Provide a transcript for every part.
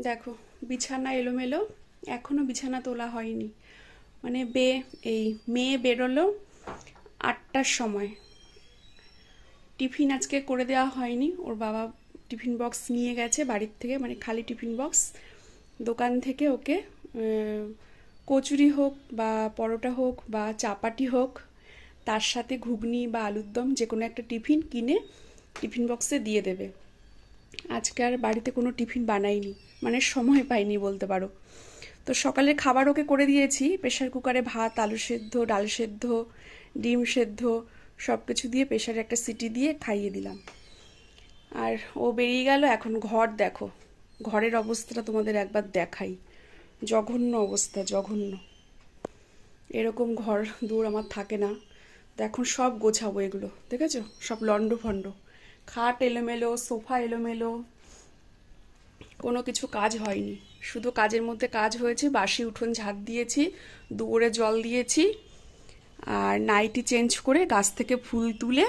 দেখো, বিছানা এলোমেলো, এখনো বিছানা তোলা হয়নি। মানে এই মেয়ে বেরোলো 8টার সময়। টিফিন আজকে করে দেওয়া হয়নি, ওর বাবা টিফিন বক্স নিয়ে গেছে বাড়ির থেকে, মানে খালি টিফিন বক্স দোকান থেকে ওকে কচুরি হোক বা পরোটা হোক বা চাপাটি হোক, তার সাথে ঘুগনি বা আলুর দম যে কোনো একটা টিফিন কিনে টিফিন বক্সে দিয়ে দেবে। আজকে আর বাড়িতে কোনো টিফিন বানাইনি, মানে সময় পাইনি বলতে পারো। তো সকালের খাবার ওকে করে দিয়েছি, প্রেশার কুকারে ভাত, আলু সেদ্ধ, ডাল সেদ্ধ, ডিম সেদ্ধ সব কিছু দিয়ে প্রেশারে একটা সিটি দিয়ে খাইয়ে দিলাম। আর ও বেরিয়ে গেল। এখন ঘর দেখো, ঘরের অবস্থাটা তোমাদের একবার দেখাই। জঘন্য অবস্থা, জঘন্য। এরকম ঘর দূর আমার থাকে না। তো এখন সব গোছাবো এগুলো, দেখেছো? সব লন্ড ভন্ড, খাট এলোমেলো, সোফা এলোমেলো, কোনো কিছু কাজ হয়নি। শুধু কাজের মধ্যে কাজ হয়েছে, বাসি উঠোন ঝাড় দিয়েছি, দুপুরে জল দিয়েছি, আর নাইটি চেঞ্জ করে গাছ থেকে ফুল তুলে,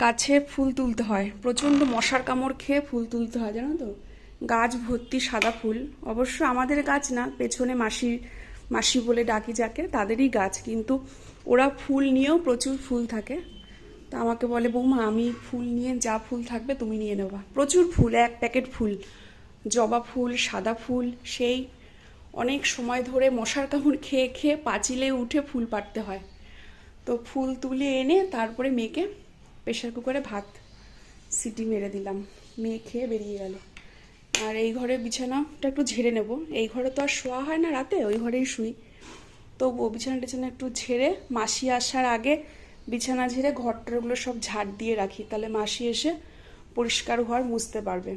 গাছে ফুল তুলতে হয়, প্রচণ্ড মশার কামড় খেয়ে ফুল তুলতে হয়, জানো তো? গাছ ভর্তি সাদা ফুল। অবশ্য আমাদের গাছ না, পেছনে মাসি মাসি বলে ডাকি যাকে, তাদেরই গাছ, কিন্তু ওরা ফুল নিয়েও প্রচুর ফুল থাকে। তা আমাকে বলে, বৌমা আমি ফুল নিয়ে, যা ফুল থাকবে তুমি নিয়ে নেবা। প্রচুর ফুল, এক প্যাকেট ফুল, জবা ফুল, সাদা ফুল, সেই অনেক সময় ধরে মশার কামড় খেয়ে খেয়ে পাঁচিলে উঠে ফুল পাড়তে হয়। তো ফুল তুলে এনে তারপরে মেয়েকে প্রেশার কুকারে ভাত সিটি মেরে দিলাম। মেয়ে খেয়ে বেরিয়ে গেল। আর এই ঘরে বিছানাটা একটু ঝেড়ে নেব। এই ঘরে তো আর শোয়া হয় না রাতে, ওই ঘরেই শুই। তো বিছানা টিছানা একটু ঝেড়ে, মাসি আসার আগে বিছানা ঝেড়ে ঘরটারগুলো সব ঝাড় দিয়ে রাখি, তাহলে মাসি এসে পরিষ্কার ঘর মুছতে পারবে।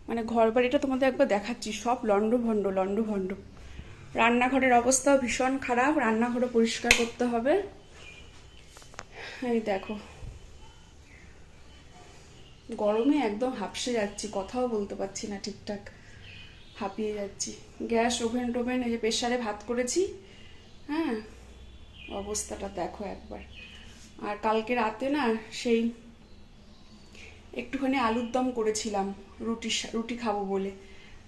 মানে ঘর বাড়িটা তোমাদের একবার দেখাচ্ছি, সব লন্ডভন্ড লন্ডভন্ড। রান্নাঘরের অবস্থাও ভীষণ খারাপ, রান্নাঘরও পরিষ্কার করতে হবে। এই দেখো, গরমে একদম হাঁপসে যাচ্ছি, কথাও বলতে পারছি না ঠিকঠাক, হাঁপিয়ে যাচ্ছি। গ্যাস, ওভেন টোভেন, এই যে প্রেশারে ভাত করেছি, হ্যাঁ, অবস্থাটা দেখো একবার। আর কালকে রাতে না, সেই একটুখানি আলুর দম করেছিলাম, রুটি খাবো বলে,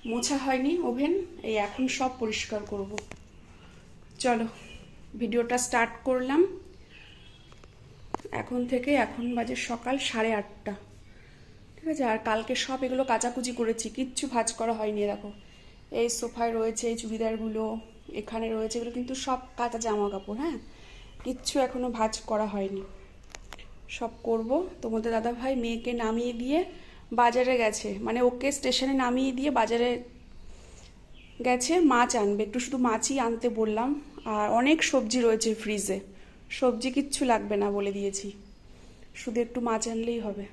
মোছা হয়নি ওভেন। এই এখন সব পরিষ্কার করব। চলো, ভিডিওটা স্টার্ট করলাম এখন থেকে। এখন বাজে সকাল 8:30, ঠিক আছে? আর কালকে সব এগুলো কাচাকুচি করেছি, কিচ্ছু ভাঁজ করা হয়নি। দেখো, এই সোফায় রয়েছে এই চুড়িদারগুলো, এখানে রয়েছে, এগুলো কিন্তু সব কাঁচা জামা কাপড়, হ্যাঁ, কিচ্ছু এখনো ভাঁজ করা হয়নি। সব করব। তোমাদের দাদা ভাই মেয়েকে নামিয়ে দিয়ে বাজারে গেছে, মানে ওকে স্টেশনে নামিয়ে দিয়ে বাজারে গেছে মাছ আনবে, একটু শুধু মাছই আনতে বললাম। আর অনেক সবজি রয়েছে ফ্রিজে, সবজি কিচ্ছু লাগবে না বলে দিয়েছি, শুধু একটু মাছ আনলেই হবে।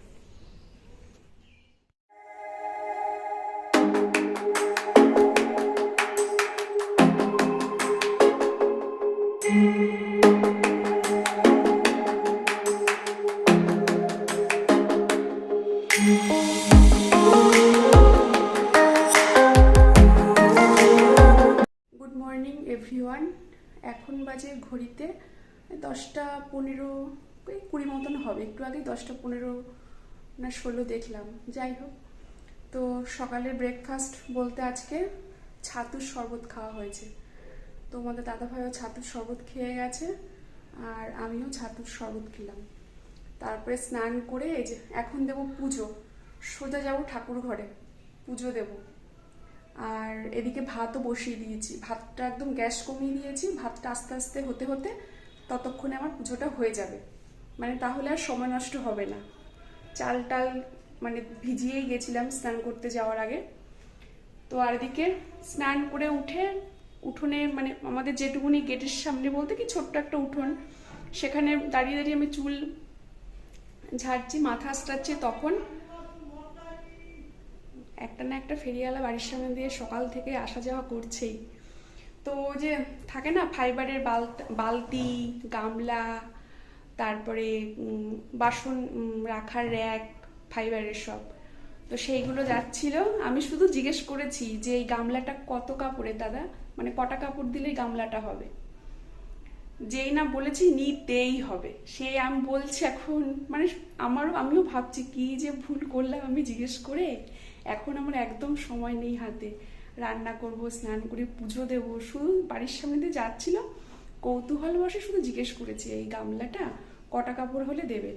Good morning everyone. এখন বাজে ঘড়িতে 10টা 15, 20 মতন হবে, একটু আগে 10টা 15 না 16 দেখলাম, যাই হোক। তো সকালের ব্রেকফাস্ট বলতে আজকে ছাতুর শরবত খাওয়া হয়েছে। তোমাদের দাদাভাইও ছাতুর শরবত খেয়ে গেছে, আর আমিও ছাতুর শরবত খেলাম। তারপরে স্নান করে এই যে এখন দেব পুজো, সোজা যাব ঠাকুর ঘরে, পুজো দেব। আর এদিকে ভাতও বসিয়ে দিয়েছি, ভাতটা একদম গ্যাস কমিয়ে দিয়েছি, ভাতটা আস্তে আস্তে হতে হতে ততক্ষণে আমার পুজোটা হয়ে যাবে, মানে তাহলে আর সময় নষ্ট হবে না। চাল টাল মানে ভিজিয়েই গেছিলাম স্নান করতে যাওয়ার আগে। তো আর এদিকে স্নান করে উঠে উঠোনে, মানে আমাদের যেটুকুনি গেটের সামনে বলতে কি ছোট্ট একটা উঠোন, সেখানে দাঁড়িয়ে দাঁড়িয়ে আমি চুল ঝাড়ছি, মাথা আঁচড়াচ্ছি, তখন একটা না একটা ফেরিওয়ালা বাড়ির সামনে দিয়ে সকাল থেকে আসা যাওয়া করছেই। তো যে থাকে না ফাইবারের বালতি, গামলা, তারপরে বাসন রাখার র্যাক, ফাইবারের সব, তো সেইগুলো যাচ্ছিল। আমি শুধু জিজ্ঞেস করেছি যে এই গামলাটা কত কাপড়ের দাদা, মানে কটা কাপড় দিলেই গামলাটা হবে। যেই না বলেছি নিতেই হবে, সে আমি বলছি এখন, মানে আমিও ভাবছি কি যে ভুল করলাম আমি জিজ্ঞেস করে। এখন আমার একদম সময় নেই হাতে, রান্না করব, স্নান করে পুজো দেবো, শুধু বাড়ির সামনে দিয়ে যাচ্ছিল, কৌতূহলবশে শুধু জিজ্ঞেস করেছি এই গামলাটা কটা কাপড় হলে দেবেন।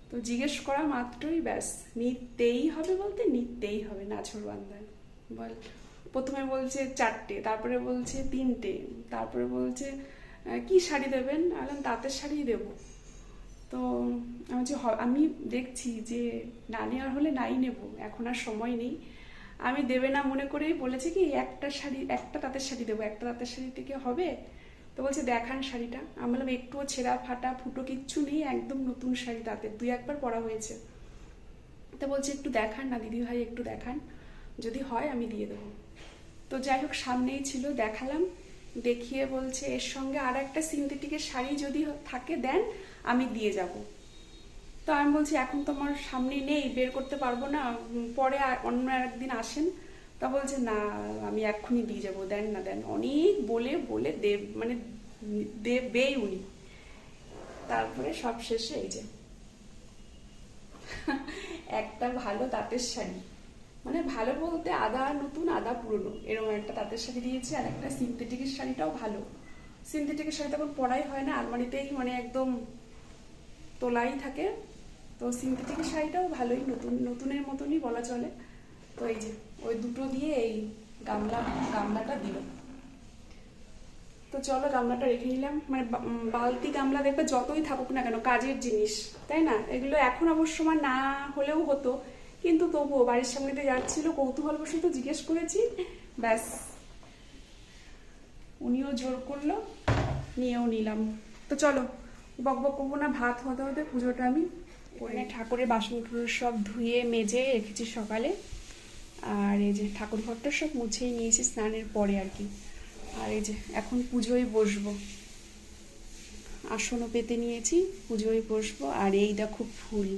তো জিজ্ঞেস করা মাত্রই ব্যাস নিতেই হবে, বলতে নিতেই হবে নাছোড়বান্দা। বল, প্রথমে বলছে 4টে, তারপরে বলছে 3টে, তারপরে বলছে কি শাড়ি দেবেন, বললাম তাঁতের শাড়ি দেবো। তো আমি যে আমি দেখছি যে না নেওয়ার হলে নাই নেব, এখন আর সময় নেই। আমি দেবে না মনে করেই বলেছে কি একটা তাঁতের শাড়ি দেবো, একটা তাঁতের শাড়ি থেকে হবে। তো বলছে দেখান শাড়িটা। আমি বললাম একটুও ছেঁড়া ফাটা ফুটো কিচ্ছু নেই, একদম নতুন শাড়ি, তাঁতের 2-1বার পরা হয়েছে। তো বলছে একটু দেখান না দিদি ভাই, একটু দেখান, যদি হয় আমি দিয়ে দেবো। তো যাই হোক সামনেই ছিল, দেখালাম, দেখিয়ে বলছে এর সঙ্গে আর একটা সিনথেটিকের শাড়ি যদি থাকে দেন আমি দিয়ে যাব। তো আমি বলছি এখন তো আমার সামনে নেই, বের করতে পারবো না, পরে অন্য একদিন আসেন। তা বলছে না আমি এক্ষুনি দিয়ে যাবো, দেন না দেন, অনেক বলে বলে দেব মানে দেবেই উনি। তারপরে সব শেষে এই যে একটা ভালো তাঁতের শাড়ি, মানে ভালো বলতে আধা নতুন আধা পুরনো, এরকম একটা তাঁতের শাড়ি দিয়েছে। আর একটা সিনথেটিকের শাড়িটাও ভালো, সিনথেটিকের শাড়ি তখন পরাই হয় না, আলমারিতেই মানে একদম তোলাই থাকে। তো সিনথেটিকের শাড়িটাও ভালোই, নতুনের মতনই বলা চলে। তো এই যে ওই দুটো দিয়ে এই গামলাটা দিল। তো চলো গামলাটা রেখে নিলাম, মানে বালতি গামলা দেখবে যতই থাকুক না কেন কাজের জিনিস, তাই না? এগুলো এখন অবশ্য আমার না হলেও হতো, কিন্তু তবুও বাড়ির সামনে দিয়ে যাচ্ছিল, কৌতূহলবশত জিজ্ঞেস করেছি, ব্যাস উনিও জোর করলো, নিয়েও নিলাম। তো চলো বক বক করবো না, ভাত হতে হতে পুজোটা আমি করে। ঠাকুরের বাসন সব ধুয়ে মেজে রেখেছি সকালে, আর এই যে ঠাকুর ঘরটা সব মুছেই নিয়েছি স্নানের পরে আর কি। আর এই যে এখন পুজোয় বসবো, আসনও পেতে নিয়েছি, পুজোয় বসবো। আর এই দেখো ফুল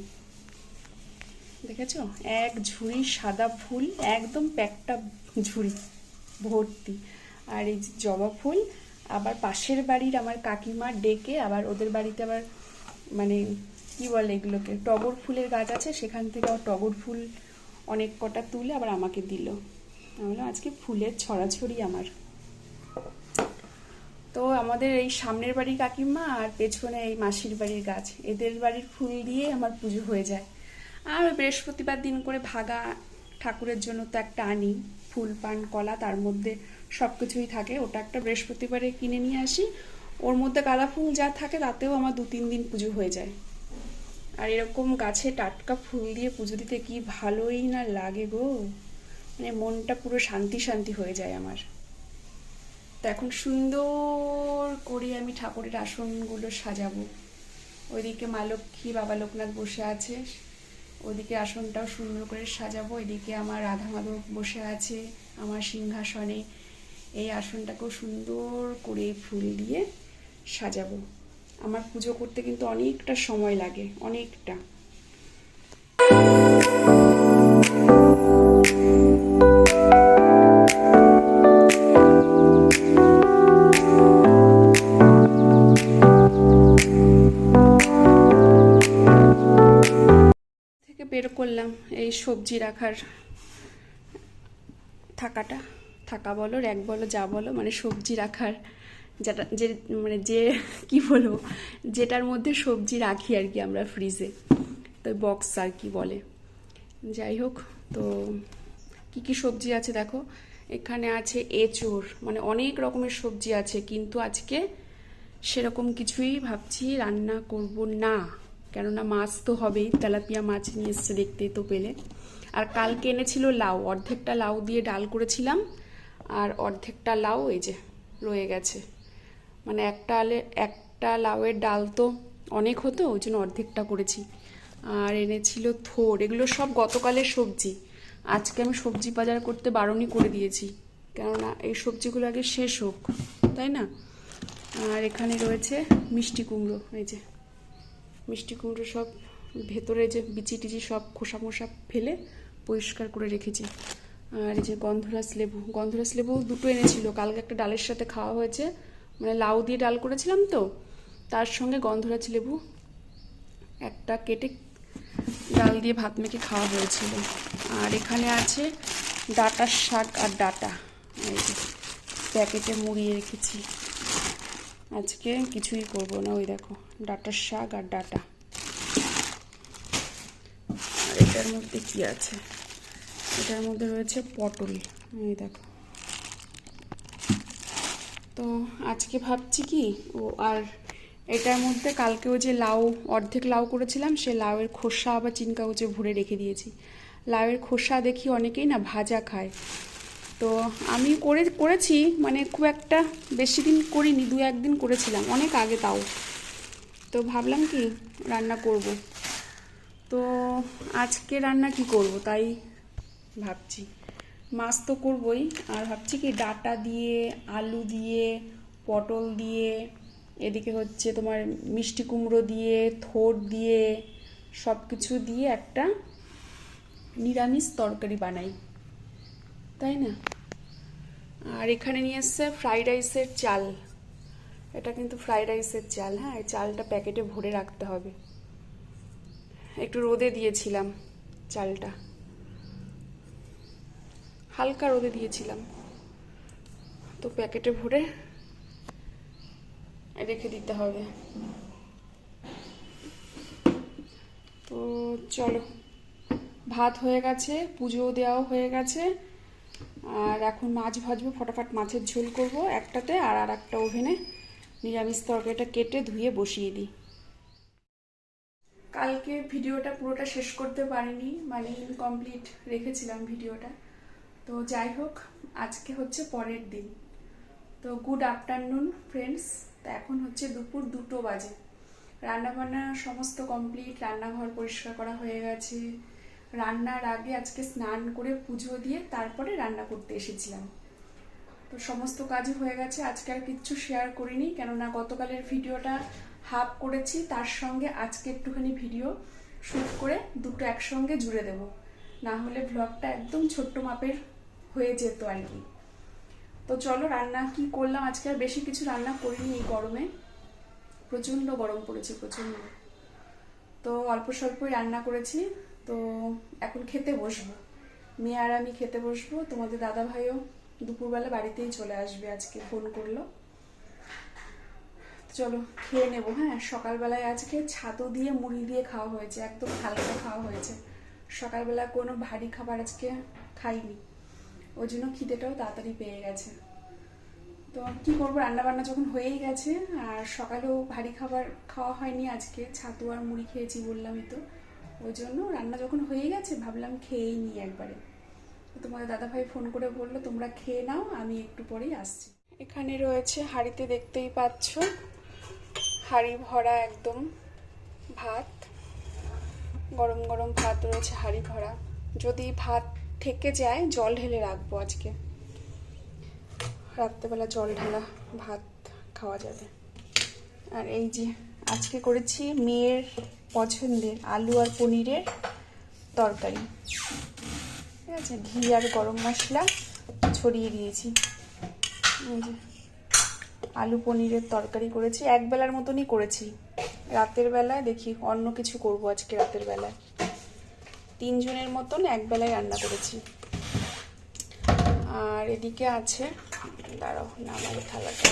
দেখেছো, এক ঝুড়ি সাদা ফুল, একদম প্যাকটা ঝুড়ি ভর্তি। আর এই জবা ফুল, আবার পাশের বাড়ির আমার কাকিমার ডেকে আবার ওদের বাড়িতে আবার মানে কি বলে এগুলোকে, টগর ফুলের গাছ আছে, সেখান থেকে আবার টগর ফুল অনেক কটা তুলে আবার আমাকে দিল। আমি বললাম আজকে ফুলের ছড়াছড়ি আমার। তো আমাদের এই সামনের বাড়ির কাকিমা আর পেছনে এই মাসির বাড়ির গাছ, এদের বাড়ির ফুল দিয়ে আমার পুজো হয়ে যায়। আর বৃহস্পতিবার দিন করে ভাগা ঠাকুরের জন্য তো একটা আনি, ফুল পান কলা, তার মধ্যে সব কিছুই থাকে, ওটা একটা বৃহস্পতিবারে কিনে নিয়ে আসি। ওর মধ্যে গাঁদা ফুল যা থাকে তাতেও আমার 2-3 দিন পুজো হয়ে যায়। আর এরকম গাছে টাটকা ফুল দিয়ে পুজো দিতে কি ভালোই না লাগে গো, মানে মনটা পুরো শান্তি শান্তি হয়ে যায় আমার। তো এখন সুন্দর করে আমি ঠাকুরের আসনগুলো সাজাবো। ওইদিকে মা লক্ষ্মী বাবা লোকনাথ বসে আছে, ওদিকে আসনটাও সুন্দর করে সাজাবো। এদিকে আমার রাধা মাধব বসে আছে আমার সিংহাসনে, এই আসনটাকেও সুন্দর করে ফুল দিয়ে সাজাবো। আমার পুজো করতে কিন্তু অনেকটা সময় লাগে, অনেকটা। বের করলাম এই সবজি রাখার থাকা বলো র্যাক বলো যা বলো, মানে সবজি রাখার যেটা যে মানে যে কি বলবো, যেটার মধ্যে সবজি রাখি আর কি আমরা ফ্রিজে, তো বক্স আর কি বলে। যাই হোক, তো কি কি সবজি আছে দেখো, এখানে আছে এঁচোড়, মানে অনেক রকমের সবজি আছে, কিন্তু আজকে সেরকম কিছুই ভাবছি রান্না করব না, কেননা মাছ তো হবেই, তেলাপিয়া মাছ নিয়ে এসছে দেখতেই তো পেলে। আর কালকে এনেছিল লাউ, অর্ধেকটা লাউ দিয়ে ডাল করেছিলাম, আর অর্ধেকটা লাউ এই যে রয়ে গেছে, মানে একটা লাউয়ের ডাল তো অনেক হতো, ওই জন্য অর্ধেকটা করেছি। আর এনেছিল থোড়, এগুলো সব গতকালের সবজি, আজকে আমি সবজি বাজার করতে বারণই করে দিয়েছি, কেননা এই সবজিগুলো আগে শেষ হোক, তাই না। আর এখানে রয়েছে মিষ্টি কুমড়ো, এই যে মিষ্টি কুমড়ো সব ভেতরে যে বিচি টিচি সব খোসা মোসা ফেলে পরিষ্কার করে রেখেছি। আর এই যে গন্ধরাজ লেবু 2টো এনেছিল, কালকে একটা ডালের সাথে খাওয়া হয়েছে, মানে লাউ দিয়ে ডাল করেছিলাম তো, তার সঙ্গে গন্ধরাজ লেবু একটা কেটে ডাল দিয়ে ভাত মেখে খাওয়া হয়েছিল। আর এখানে আছে ডাঁটার শাক আর ডাঁটা, এই যে প্যাকেটে মুড়িয়ে রেখেছি। আজকে কিছুই করব না, ওই দেখো ডাঁটার শাক আর ডাঁটা। আর এটার মধ্যে কি আছে, এটার মধ্যে রয়েছে পটল, এই দেখো। তো আজকে ভাবছি কি, ও আর এটার মধ্যে কালকেও যে লাউ অর্ধেক লাউ করেছিলাম, সে লাউয়ের খোসা আবার চিন কাগজে ভরে রেখে দিয়েছি। লাউয়ের খোসা দেখি অনেকেই না ভাজা খায়, তো আমি করেছি, মানে খুব একটা বেশি দিন করিনি, 2-1 দিন করেছিলাম, অনেক আগে তাও। তো ভাবলাম কি রান্না করব, তো আজকে রান্না কি করব তাই ভাবছি। মাছ তো করবই, আর ভাবছি কি ডাঁটা দিয়ে, আলু দিয়ে, পটল দিয়ে, এদিকে হচ্ছে তোমার মিষ্টি কুমড়ো দিয়ে, থোড় দিয়ে, সব কিছু দিয়ে একটা নিরামিষ তরকারি বানাই, তাই না? আর এখানে নিয়ে এসছে ফ্রাইড রাইসের চাল, এটা কিন্তু ফ্রাইড রাইসের চাল, হ্যাঁ, এই চালটা প্যাকেটে ভরে রাখতে হবে। একটু রোদে দিয়েছিলাম চালটা, হালকা রোদে দিয়েছিলাম, তো প্যাকেটে ভরে রেখে দিতে হবে। তো চলো, ভাত হয়ে গেছে, পুজো দেওয়াও হয়ে গেছে, আর এখন মাছ ভাজবো, ফটাফট মাছের ঝোল করব একটাতে, আর একটা ওভেনে নিরামিষ তরকারিটা কেটে ধুয়ে বসিয়ে দিই। কালকে ভিডিওটা পুরোটা শেষ করতে পারিনি, মানে ইনকমপ্লিট রেখেছিলাম ভিডিওটা। তো যাই হোক, আজকে হচ্ছে পরের দিন। তো গুড আফটারনুন ফ্রেন্ডস। তো এখন হচ্ছে দুপুর 2টো বাজে। রান্নাবান্না সমস্ত কমপ্লিট, রান্নাঘর পরিষ্কার করা হয়ে গেছে। রান্নার আগে আজকে স্নান করে পুজো দিয়ে তারপরে রান্না করতে এসেছিলাম। তো সমস্ত কাজই হয়ে গেছে, আজকে আর কিচ্ছু শেয়ার করিনি, কেননা গতকালের ভিডিওটা হাফ করেছি, তার সঙ্গে আজকে একটুখানি ভিডিও শ্যুট করে দুটো একসঙ্গে জুড়ে দেব, না হলে ব্লগটা একদম ছোট্ট মাপের হয়ে যেত আর কি। তো চলো, রান্না কি করলাম আজকে, আর বেশি কিছু রান্না করিনি এই গরমে, প্রচণ্ড গরম পড়েছে, প্রচণ্ড। তো অল্প স্বল্পই রান্না করেছি। তো এখন খেতে বসবো, মেয়ে আর আমি খেতে বসবো। তোমাদের দাদা ভাইও দুপুরবেলা বাড়িতেই চলে আসবে, আজকে ফোন করলো। চলো খেয়ে নেবো। হ্যাঁ, সকালবেলায় আজকে ছাতু দিয়ে মুড়ি দিয়ে খাওয়া হয়েছে, একদম হালকা খাওয়া হয়েছে। সকালবেলা কোনো ভারী খাবার আজকে খাইনি, ওই জন্য খিদেটাও তাড়াতাড়ি পেয়ে গেছে। তো কি করবো, রান্নাবান্না যখন হয়েই গেছে, আর সকালেও ভারী খাবার খাওয়া হয়নি আজকে, ছাতু আর মুড়ি খেয়েছি বললামই তো, ওই জন্য রান্না যখন হয়ে গেছে ভাবলাম খেয়েই নিই একবারে। তোমাদের দাদাভাই ফোন করে বললো তোমরা খেয়ে নাও, আমি একটু পরেই আসছি। এখানে রয়েছে হাঁড়িতে, দেখতেই পাচ্ছ, হাঁড়ি ভরা একদম ভাত, গরম গরম ভাত রয়েছে হাঁড়ি ভরা। যদি ভাত থেকে যায় জল ঢেলে রাখবো, আজকে রাত্রেবেলা জল ঢালা ভাত খাওয়া যাবে। আর এই যে আজকে করেছি মেয়ের পছন্দের আলু আর পনিরের তরকারি, ঠিক আছে, ঘি আর গরম মশলা ছড়িয়ে দিয়েছি। এই যে আলু পনিরের তরকারি করেছি, একবেলার মতনই করেছি। রাতের বেলায় দেখি অন্য কিছু করব আজকে, রাতের বেলায় 3 জনের মতন একবেলায় রান্না করেছি। আর এদিকে আছে, দাঁড়াও নামাবো থালাটা,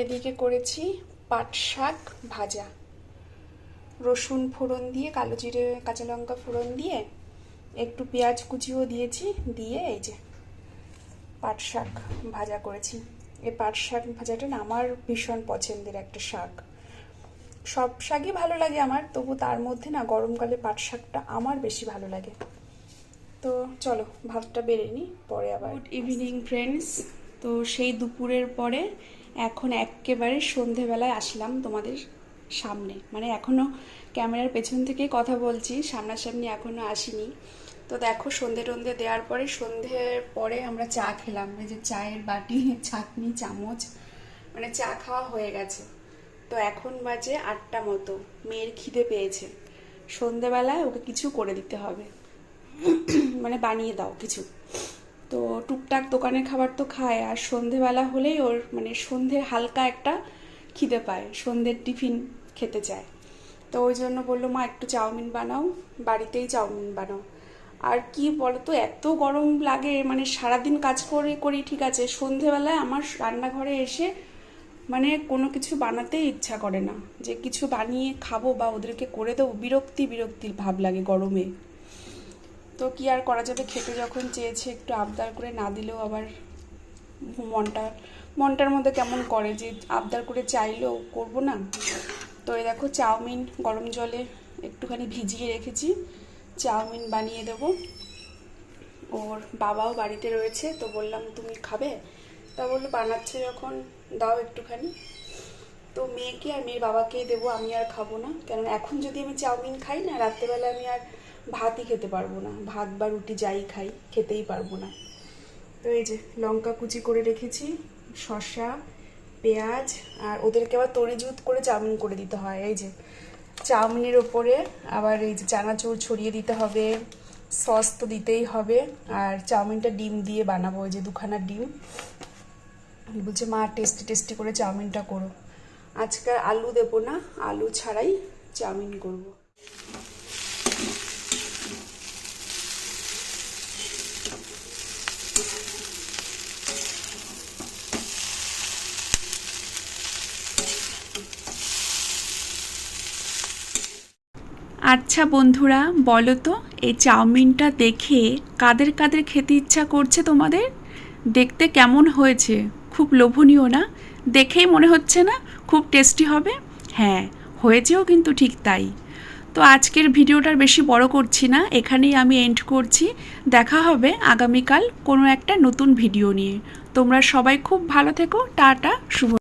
এদিকে করেছি পাট শাক ভাজা, রসুন ফোড়ন দিয়ে, কালো জিরে কাঁচা লঙ্কা ফোড়ন দিয়ে, একটু পেঁয়াজ কুচিও দিয়েছি, দিয়ে এই যে পাট শাক ভাজা করেছি। এই পাট শাক ভাজাটা না আমার ভীষণ পছন্দের একটা শাক, সব শাকই ভালো লাগে আমার, তবু তার মধ্যে না গরমকালে পাট শাকটা আমার বেশি ভালো লাগে। তো চলো ভাতটা বেড়ে নিই, পরে আবার। Good evening friends. তো সেই দুপুরের পরে এখন একেবারে সন্ধেবেলায় আসলাম তোমাদের সামনে, মানে এখনও ক্যামেরার পেছন থেকেই কথা বলছি, সামনাসামনি এখনও আসিনি। তো দেখো সন্ধে টন্ধে দেওয়ার পরে, সন্ধের পরে আমরা চা খেলাম, এই যে চায়ের বাটি, চাটনি, চামচ, মানে চা খাওয়া হয়ে গেছে। তো এখন বাজে 8টা মতো, মেয়ের খিদে পেয়েছে, সন্ধেবেলায় ওকে কিছু করে দিতে হবে। মানে বানিয়ে দাও কিছু। তো টুকটাক দোকানের খাবার তো খায়, আর সন্ধেবেলা হলেই ওর মানে সন্ধে হালকা একটা খিদে পায়, সন্ধ্যের টিফিন খেতে চায়। তো ওই জন্য বললো মা একটু চাউমিন বানাও, বাড়িতেই চাউমিন বানাও। আর কি বলতো, এত গরম লাগে, মানে সারাদিন কাজ করে করি ঠিক আছে, সন্ধেবেলায় আমার রান্নাঘরে এসে মানে কোনো কিছু বানাতেই ইচ্ছা করে না, যে কিছু বানিয়ে খাবো বা ওদেরকে করে দেবো, বিরক্তি বিরক্তি ভাব লাগে গরমে। তো কি আর করা যাবে, খেতে যখন চেয়েছে একটু আবদার করে না দিলেও আবার মনটা মনটার মধ্যে কেমন করে, যে আবদার করে চাইলেও করবো না। তো এই দেখো চাউমিন গরম জলে একটুখানি ভিজিয়ে রেখেছি, চাউমিন বানিয়ে দেব। ওর বাবাও বাড়িতে রয়েছে, তো বললাম তুমি খাবে, তা বললো বানাচ্ছে যখন দাও একটুখানি। তো মেয়েকে আর মেয়ের বাবাকেই দেবো, আমি আর খাবো না, কারণ এখন যদি আমি চাউমিন খাই না, রাত্রেবেলা আমি আর ভাতই খেতে পারবো না, ভাত বা রুটি যাই খাই খেতেই পারবো না। তো এই যে লঙ্কা কুচি করে রেখেছি, শসা, পেঁয়াজ, আর ওদেরকে আবার তরিজুত করে চাউমিন করে দিতে হয়। এই যে চাউমিনের ওপরে আবার এই যে চানাচুর ছড়িয়ে দিতে হবে, সস তো দিতেই হবে, আর চাউমিনটা ডিম দিয়ে বানাবো, ওই যে দুখানা ডিম। বলছে মা টেস্টি টেস্টি করে চাউমিনটা করো। আজকে আলু দেবো না, আলু ছাড়াই চাউমিন করব। আচ্ছা বন্ধুরা, বলো তো এই চাউমিনটা দেখে কাদের কাদের খেতে ইচ্ছা করছে তোমাদের? দেখতে কেমন হয়েছে? খুব লোভনীয় না? দেখেই মনে হচ্ছে না খুব টেস্টি হবে? হ্যাঁ, হয়েছেও কিন্তু ঠিক তাই। তো আজকের ভিডিওটার বেশি বড় করছি না, এখানেই আমি এন্ড করছি। দেখা হবে আগামীকাল কোনো একটা নতুন ভিডিও নিয়ে। তোমরা সবাই খুব ভালো থেকো, টাটা, শুভ।